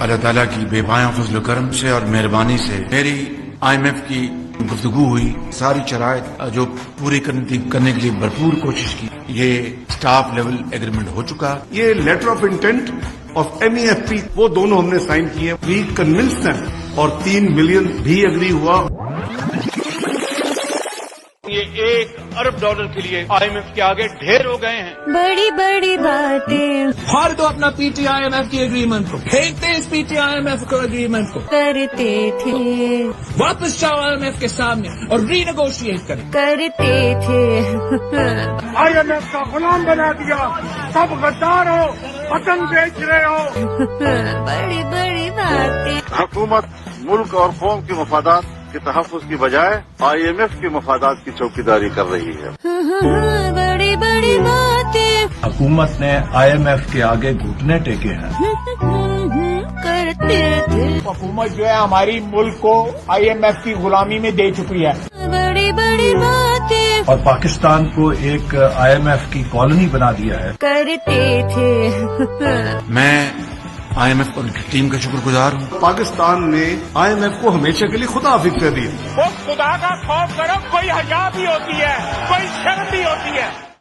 اللہ تعالیٰ کی بے پایاں فضل و کرم سے اور مہربانی سے میری IMF کی گفتگو ہوئی، ساری شرائط جو پوری کرنے کے لیے بھرپور کوشش کی، یہ سٹاف لیول ایگریمنٹ ہو چکا. یہ letter of intent of MEFP وہ دونوں ہم نے سائن کیے. وی کنونس دیم اور 3 ملین بھی اگری ہوا. یہ $1 ارب کے لیے IMF کے آگے ڈھیر ہو گئے ہیں. بڑی بڑی باتیں پھاڑ دو اپنا PTIMF کی اگریمنٹ کو، پھینک دیں اس PTIMF کو اگریمنٹ کو، کرتے تھے واپس جاؤ IMF کے سامنے اور ری نیگوشیٹ کریں. کرتے تھے IMF کا غلام بنا دیا. سب غدار ہو، وطن بیچ رہے ہو. بڑی بڑی باتیں. حکومت ملک اور قوم کے مفادات کے تحفظ کی بجائے IMF کے مفادات کی چوکیداری کر رہی ہے. بڑی بڑی باتیں حکومت نے IMF کے آگے گھٹنے ٹیکے ہیں. کرتے تھے. حکومت جو ہے ہماری ملک کو IMF کی غلامی میں دے چکی ہے. بڑی بڑی باتیں اور پاکستان کو ایک IMF کی کالونی بنا دیا ہے. کرتے تھے. میں IMF اور ان کی ٹیم کا شکر گزار ہوں. پاکستان نے IMF کو ہمیشہ کے لیے خدا حافظ کر دیا. وہ خدا کا خوف کرو، کوئی حیا بھی ہوتی ہے، کوئی شرم بھی ہوتی ہے.